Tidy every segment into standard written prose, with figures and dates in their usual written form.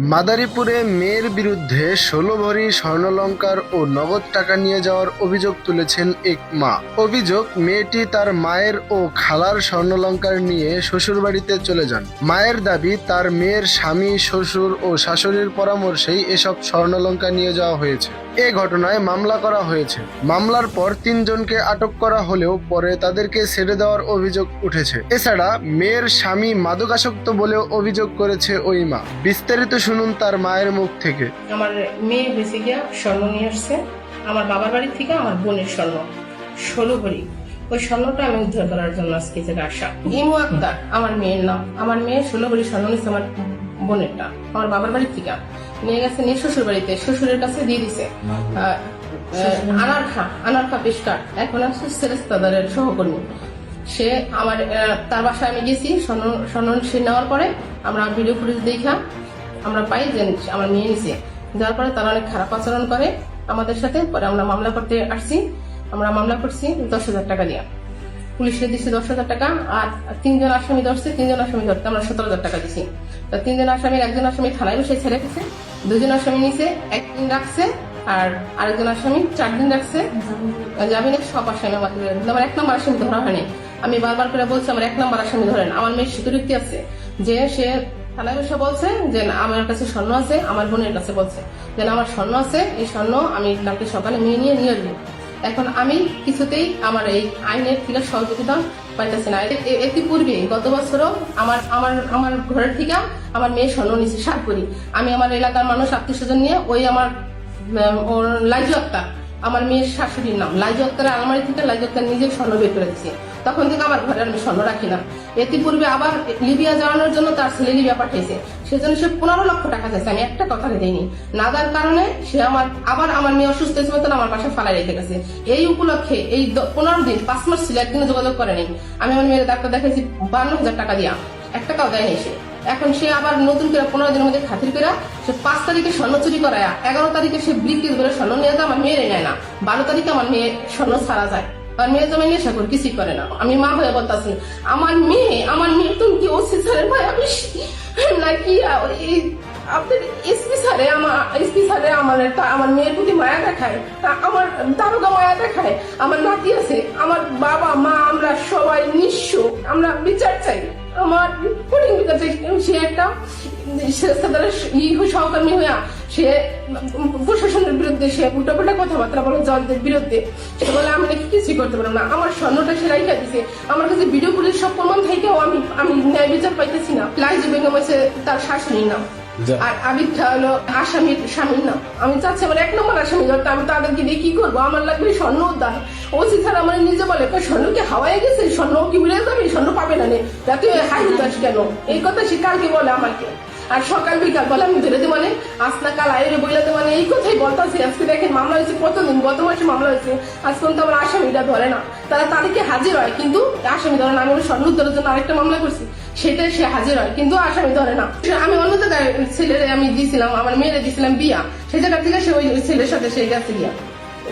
মাদারীপুরে মেয়ের বিরুদ্ধে ১৬ ভরি স্বর্ণালংকার ও নগদ টাকা নিয়ে যাওয়ার অভিযোগ তুলেছেন এক মা। অভিযোগ, মেয়েটি তার মায়ের ও খালার স্বর্ণালংকার নিয়ে শ্বশুরবাড়িতে চলে যান। মায়ের দাবি, তার মেয়ের স্বামী, শ্বশুর ও শাশুড়ির পরামর্শেই এসব স্বর্ণালংকার নিয়ে যাওয়া হয়েছে। এ ঘটনায় মামলা করা হয়েছে। মামলার পর ৩ জনকে আটক করা হলেও পরে তাদেরকে ছেড়ে দেওয়ার অভিযোগ উঠেছে। এছাড়া মেয়ের স্বামী মাদকাসক্ত বলেও অভিযোগ করেছে ওই মা। বিস্তারিত শুনুন তার মায়ের মুখ থেকে। আমার মেয়ে বেঁচে গিয়া স্বর্ণ নিয়ে আসছে আমার বাবার বাড়ি থেকে, আমার বোনের স্বর্ণ ১৬ ভরি। ওই স্বর্ণটা আমি উদ্ধার করার জন্য আজকে থেকে আসা। ইমু আক্তার আমার মেয়ের নাম। আমার মেয়ে ১৬ ভরি স্বর্ণ নিচ্ছে আমার বোনেরটা আমার বাবার বাড়ি থেকে নিয়ে গেছে, নিয়ে শ্বশুর বাড়িতে শ্বশুরের কাছে দিয়ে দিছে। আনারখা পেশকার এখন আসছে সেরেস্তাদারের সহকর্মী। সে আমার তার বাসায় আমি গেছি। স্বর্ণ সে নেওয়ার পরে আমরা ভিডিও ফুটেজ দেখা আমরা পাই যে আমার মেয়ে নিছে। দেওয়ার পরে তারা অনেক খারাপ আচরণ করে আমাদের সাথে। পরে আমরা মামলা করতে আসছি। আমরা মামলা করছি ১০,০০০ টাকা দিয়ে। পুলিশে দিচ্ছি ১০,০০০ টাকা। আর ৩ জন আসামি ধরছে। ৩ জন আসামি ধরতে আমরা ১৭,০০০ টাকা দিচ্ছি। তো 3 জন আসামির একজন আসামি থানায় বসে ছেড়ে গেছে, 2 জন আসামি নিচে 1 দিন রাখছে, আর আরেকজন আসামি 4 দিন রাখছে জামিনে। সব আসামি আমার 1 নম্বর আসামি ধরা হয়নি। আমি বারবার করে বলছি আমার 1 নম্বর আসামি ধরেন। আমার মেয়ের স্বীকৃতি আছে যে সে থানায় বসে বলছে যে আমার কাছে স্বর্ণ আছে। আমার বোনের কাছে বলছে যে আমার স্বর্ণ আছে, এই স্বর্ণ আমি কালকে সকালে নিয়ে আসবো। এখন আমি কিছুতেই আমার এই আইনের থেকে সহযোগিতা পাইতেছি না। ইতিপূর্বে গত বছরও আমার ঘরের থেকে আমার মেয়ে স্বর্ণ নিচ্ছে 7 ভরি। আমি আমার এলাকার মানুষ আত্মীয় স্বজন নিয়ে ওই আমার লাইজু আক্তার, আমার মেয়ের শাশুড়ির নাম লাইজু আক্তারের আলমারি থেকে লাইজু আক্তার নিজের স্বর্ণ বের করে দিচ্ছে। তখন থেকে আমার ঘরে আমি স্বর্ণ রাখি না। ইতিপূর্বে আবার লিবিয়া যাওয়ানোর জন্য তার ছেলে লিবিয়া পাঠিয়েছে, সেজন্য সে 15 লক্ষ টাকা চাইছে। আমি একটা কথা দেয়নি না, যার কারণে সে আমার মেয়ে অসুস্থ হয়েছে মতন আমার বাসায় ফালাই রেখে গেছে। এই উপলক্ষে এই 15 দিন 5 মাস ছিল, একদিনে যোগাযোগ করেনি। আমি আমার মেয়ের ডাক্তার দেখাইছি 52,000 টাকা দিয়া, 1 টাকাও দেয়নি সে। এখন সে আবার নতুন করে 15 দিনের মধ্যে খাতির করে সে 5 তারিখে স্বর্ণ চুরি করায়, 11 তারিখে সে ব্রিকেজ করে স্বর্ণ নিয়ে যায়। আমার মেয়ের নেয় না। 12 তারিখে আমার মেয়ে স্বর্ণ ছাড়া যায়। আর মেয়ে জমে নেশা করে কিছুই করে না। আমি মা হয়ে বলতেছি আমার মেয়ে তুমি কি ওসি স্যারের ভাই আমি নাকি আপনার এসপি স্যারে আমার মেয়ের প্রতি মায়া দেখায়, আমার দারোগা মায়া দেখায়। আমার নাতি আছে, আমার বাবা মা, আমরা সবাই নিঃস্ব। আমরা বিচার চাই, আমার কঠিন বিচার চাই। সে একটা সহকর্মী হইয়া সে প্রশাসনের বিরুদ্ধে সে উল্টাপাল্টা কথাবার্তা বলে, জজদের বিরুদ্ধে। সে বলে আমি নাকি কিছুই করতে পারবো না। আমার স্বর্ণটা সে রাইখা দিছে। আমার কাছে ভিডিও ফুটেজ সব প্রমাণ থেকেও আমি ন্যায় বিচার পাইতেছি না। লাইজু বেগম হয়েছে তার শাশুড়ির নাম, আর আবিদ খা হলো আসামির স্বামীর নাম। আমি চাচ্ছি আমার 1 নম্বর আসামি ধরতে। আমি তাদেরকে দিয়ে কি করবো? আমার লাগবে স্বর্ণ উদ্ধার। ওসি স্যার আমার নিজে বলে স্বর্ণ কি হাওয়ায় গেছে, স্বর্ণ কি উড়ে যাবে, স্বর্ণ পাবে না যাতে হাই উদাস কেন, এই কথা সে কালকে বলে আমাকে। আর সকাল বিকাল বলে আমি ধরে দেবো মানে আজ না কাল আইরে বইলাতে মানে এই কথাই বলতেছে। আজকে দেখেন মামলা হয়েছে কতদিন, গত মাসে মামলা হয়েছে। আজ পর্যন্ত আমার আসামিটা ধরে না। তারা তাদেরকে হাজির হয় কিন্তু আসামি ধরে না। আমি স্বর্ণ উদ্ধারের জন্য আরেকটা মামলা করছি, সেটাই সে হাজির হয় কিন্তু আসামি ধরে না। আমি অন্য জায়গায় ছেলেরে আমি দিয়েছিলাম, আমার মেয়েরে দিয়েছিলাম বিয়া, সেই জায়গা থেকে সে ওই ছেলের সাথে সে গেছে বিয়া।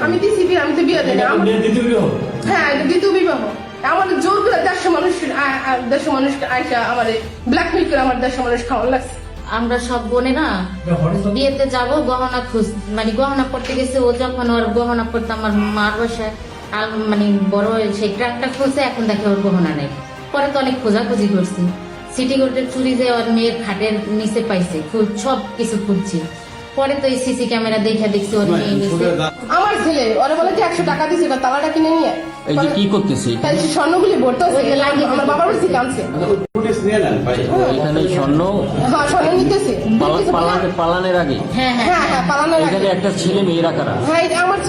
আমি দিছি বিয়া, আমি তো বিয়া দিই না। হ্যাঁ, দ্বিতীয় বিবাহ। আমার জোর করে 150 মানুষ আইসা আমার ব্ল্যাকমেল করে আমার 150 মানুষ খাওয়ান লাগছে। আমরা সব বোনেরা বিয়েতে যাব, গহনা গহনা পড়তে গেছে। ও যখন ওর গহনা পড়তে আমার মার বাসায় মানে বড় সেই ট্রাকটা খুলছে, এখন দেখে ওর গহনা নেই। পরে তো অনেক খোঁজাখুঁজি করছি, সিটি গোল্ডের চুরি যে ওর মেয়ের খাটের নিচে পাইছে, সব কিছু খুঁজছি। পরে তো এই সিসি ক্যামেরা দেখছি ওর মেয়ে নিচে। আমার ছেলে ওরা বলে যে 100 টাকা দিছে, তালাটা কিনে নিয়ে এই যে কি করতেছি স্বর্ণগুলি ভরতে আমার বাবার বাড়ি থেকে আনছে। এখানে স্বর্ণ স্বর্ণ নিতেছে পালানের আগে। হ্যাঁ, পালানোর আগে। এখানে একটা ছেলে মেয়েরা কারা? হ্যাঁ, এটা আমার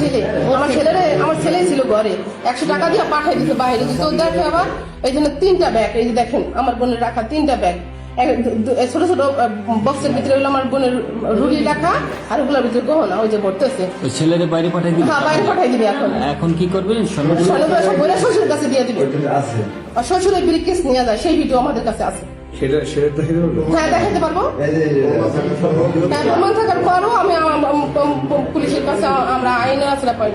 ছেলে ছিল ঘরে, 100 টাকা দিয়ে পাঠিয়ে দিতে বাইরে। তো দেখে আবার এই জন্য 3টা ব্যাগ, এই যে দেখেন আমার বোনের রাখা 3টা ব্যাগ, ছোট ছোট বক্সের ভিতরে হলো আমার বোনের রুলি রাখা, আর ওগুলোর ভিতরে গহনা ওই যে ভরতেছে। ওই ছেলেরে বাইরে পাঠিয়ে দিবে? হ্যাঁ, বাইরে পাঠিয়ে দিবে। এখন কি করবে? শ্বশুরের কাছে দিয়ে দিবে। আর শ্বশুরের ব্রিকেস নিয়ে যায়, সেই ভিডিও আমাদের কাছে আছে। হ্যাঁ, দেখাতে পারবো। প্রমাণ থাকার পরও আমি পুলিশের কাছে আমরা আইনের আশ্রয় পাইব।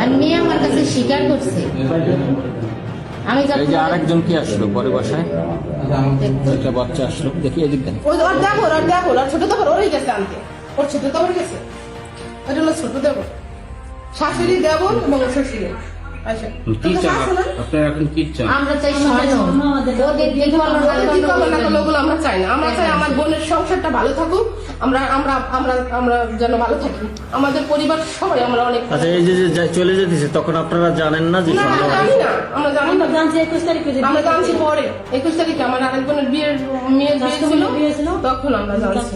আর মেয়ে আমার কাছে স্বীকার করছে আমি এই যে যখন আরেকজন কি আসলো পরে বাসায়, একটা বাচ্চা আসলো, দেখি এদিক দেন। ওর দেখো ওর ছোট দেবর ওরই গেছে আনতে, ওর ছোট দেবর গেছে, ওটা হলো ছোট দেবর, শাশুড়ি দেবর এবং ওর শ্বশুরে। আচ্ছা কি চান আপনারা এখন কি চান? আমরা চাই স্বর্ণ, ওদের দিয়ে ভালো ওদের কি করবে না করবে ওগুলো আমরা চাই না। আমরা চাই আমার বোনের সংসারটা ভালো থাকুক, আমরা আমরা আমরা আমরা যেন ভালো থাকি, আমাদের পরিবার সবাই আমরা অনেক। আচ্ছা এই যে চলে যেতেছে তখন আপনারা জানেন না যে না, স্বর্ণ আমরা জানি না, আমরা জানি না, জানছি 21 তারিখে যে আমরা জানছি পরে 21 তারিখে আমার আরেক বোনের মেয়ের বিয়ে ছিল, তখন আমরা জানছি।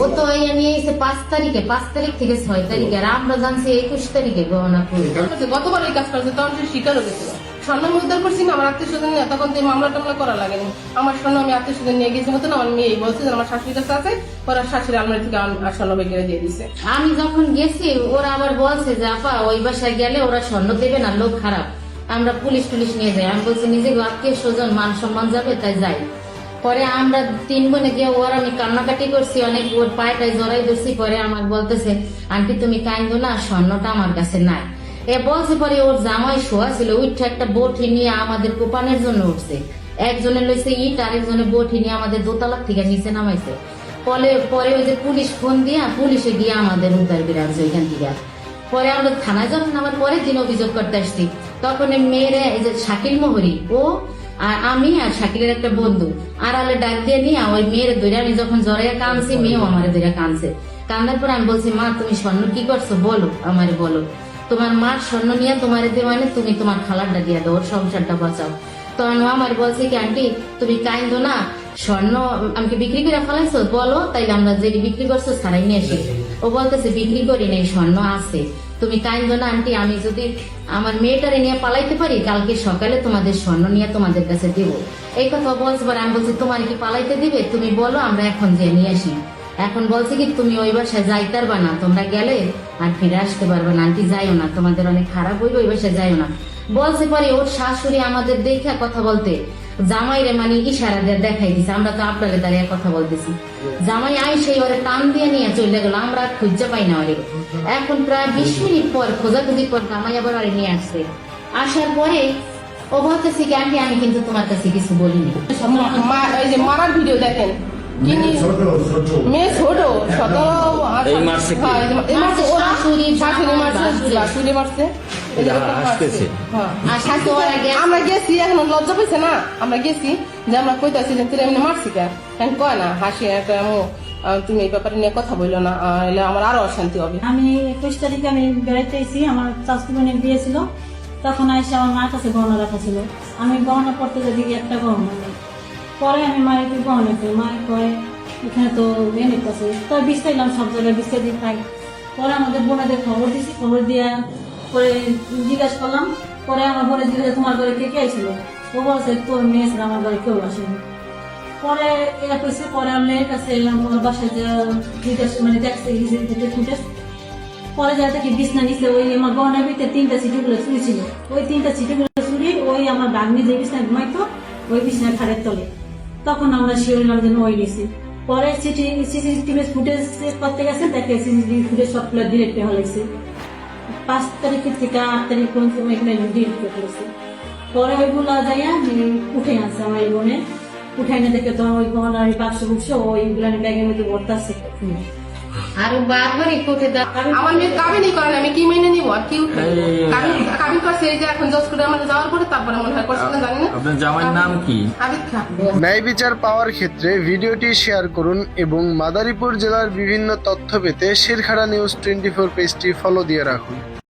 ও তো ইয়ে নিয়ে এসে 5 তারিখে, 5 তারিখ থেকে 6 তারিখে, আর আমরা জানছি 21 তারিখে গহনা করবে। গতবার এই কাজ করেছে তখন সে শিকারও গেছিল। স্বর্ণ আমি উদ্ধার করছি না, আমার আত্মীয় স্বজন নিয়ে, তখন তো এই মামলা টামলা করা লাগেনি। আমার স্বর্ণ আমি আত্মীয় স্বজন নিয়ে গেছি মতো না, আমার মেয়ে বলছে যে আমার শাশুড়ির কাছে আছে, ওরা শাশুড়ি আলমারি থেকে আর স্বর্ণ বের দিয়ে দিছে। আমি যখন গেছি ওরা আবার বলছে যে আপা ওই বাসায় গেলে ওরা স্বর্ণ দেবে না, লোক খারাপ, আমরা পুলিশ নিয়ে যাই। আমি বলছি নিজে আত্মীয় স্বজন মান সম্মান যাবে তাই যাই। পরে আমরা 3 বোনে গিয়ে ওর আমি কান্নাকাটি করছি অনেক, ওর পায়েটাই জড়াই ধরছি। পরে আমার বলতেছে আন্টি তুমি কাইন্দো না, স্বর্ণটা আমার কাছে নাই। এ বলছে পরে ওর জামাই শোয়া ছিল, উঠে একটা বটি নিয়ে আমাদের কোপানের জন্য উঠছে। একজনে লইছে ইট, আরেকজনে বটি নিয়ে আমাদের দোতলা থেকে নিচে নামাইছে। পরে ওই যে পুলিশ ফোন দিয়া পুলিশে গিয়ে আমাদের উদ্ধার বিরাজছে ওইখান থেকে। পরে আমরা থানায় যখন আমার পরের দিন অভিযোগ করতে আসছি, তখন এই মেয়েরা এই যে শাকিল মোহরি, ও আর আমি আর শাকিলের একটা বন্ধু আড়ালে ডাক দিয়ে নিয়ে ওই মেয়ের ধরে আমি যখন জড়াইয়া কানছি, মেয়েও আমারে ধরে কানছে। কান্দার পর আমি বলছি মা তুমি স্বর্ণ কি করছো বলো, আমারে বলো, তোমার মার স্বর্ণ নিয়ে তোমার মানে তুমি তোমার খালারটা দিয়ে দাও, ওর সংসারটা বাঁচাও। তখন ও আমার বলছে কি আন্টি তুমি কাইন্দো না, স্বর্ণ আমাকে বিক্রি করে ফেলাইছো বলো, তাইলে আমরা যেটি বিক্রি করছো ছাড়াই নিয়ে আসি। ও বলতেছে বিক্রি করি নাই, স্বর্ণ আছে, তুমি কাইন্দো না আন্টি, আমি যদি আমার মেয়েটারে নিয়ে পালাইতে পারি কালকে সকালে তোমাদের স্বর্ণ নিয়ে তোমাদের কাছে দেবো। এই কথা বলছে পরে আমি বলছি তোমার কি পালাইতে দিবে, তুমি বলো আমরা এখন যে নিয়ে আসি। এখন বলছে কি তুমি ওই বাসায় যাইতে পারবা না, তোমরা গেলে আর ফিরে আসতে পারবে না, আন্টি যাইও না, তোমাদের অনেক খারাপ হইবে, ওই বাসায় যাইও না। বলছে পরে ওর শাশুড়ি আমাদের দেখে কথা বলতে জামাইরে মানে ইশারা দিয়ে দেখাই দিছে, আমরা তো আপনারে দাঁড়িয়ে কথা বলতেছি। জামাই আইসে ওরে টান দিয়ে নিয়ে চলে গেল, আমরা খুঁজে পাই না ওরে। এখন প্রায় 20 মিনিট পর খোঁজাখুঁজি পর জামাই আবার ওরে নিয়ে আসছে। আসার পরে ও বলতেছি কি আন্টি আমি কিন্তু তোমার কাছে কিছু বলিনি। এই যে মারার ভিডিও দেখেন, মেয়ে ছোট 17 এই মারছে কি? এই মারছে ওরা, শাশুড়ি শাশুড়ি মারছে। আসতেছে হ্যাঁ। আর শাশু ওরা গেছে। আমরা গেছি, এখন লজ্জা পাইছে না, আমরা গেছি যে আমরা কইতাছি যে তুই এমনি মারছি কেন, এখন কয় না হাসি একটা তুমি এই ব্যাপারে নিয়ে কথা বললো না, এলে আমার আরো অশান্তি হবে। আমি 21 তারিখে আমি বেড়াইতে এসেছি, আমার চাচু বোনের বিয়ে ছিল, তখন আইসে আমার মার কাছে গহনা রাখা ছিল। আমি গহনা পড়তে যদি একটা গহনা নেই, পরে আমি মায়ের একটু গহনা করি, মায়ের কয় এখানে তো মেয়ে নিতেছে, তো বিস্তাইলাম সব জায়গায় বিস্তার দিয়ে থাক। পরে আমাদের বোনেদের খবর দিছি, খবর দিয়ে পরে জিজ্ঞাসা করলাম। পরে আমার বোনের জিজ্ঞাসা তোমার ঘরে কে কে আইছিল, ও বলছে তোর মেয়ে ছিল, আমার ঘরে কেউ আসেনি। পরে এরা কইছে, পরে আমি মেয়ের কাছে এলাম, তোমার বাসায় যে জিজ্ঞাসা মানে দেখছে ফুটে। পরে যা দেখি বিছনা নিচে ওই আমার গহনার ভিতরে 3টা চিঠিগুলো চুরি ছিল, ওই 3টা চিঠিগুলো চুরি ওই আমার ডাকনি যে বিছনায় ঘুমাইতো ওই বিছনায় খাটের তলে। তখন আমরা শিওরিলাম যে ওই নিছি। পরে সিসিটিভি ফুটেজ করতে গেছে, দেখে সিসিটিভি ফুটেজ সবগুলো ডিলিট করে হয়েছে। 5 তারিখের থেকে 8 তারিখ পর্যন্ত এখানে ডিলিট করে ফেলেছে। পরে ওইগুলো যাইয়া উঠে আসছে আমার এই বোনে, উঠাই না দেখে তোমার ওই গহনার বাক্স বুকছে ওইগুলো ব্যাগের মধ্যে ভর্তা আছে। আর বারবারই কোর্টে আমার মেয়ে কাবিনই করে না, আমি কি মেনে নিবো আর কি কাবিন করছে, এই যে এখন জজ করে আমাদের যাওয়ার পরে তারপরে মনে হয় করছে না, জানি না। আপনার জামাইয়ের নাম কি? আবিদ খান। ন্যায় বিচার পাওয়ার ক্ষেত্রে ভিডিওটি শেয়ার করুন এবং মাদারীপুর জেলার বিভিন্ন তথ্য পেতে শিরখাড়া নিউজ 24 পেজটি ফলো দিয়ে রাখুন।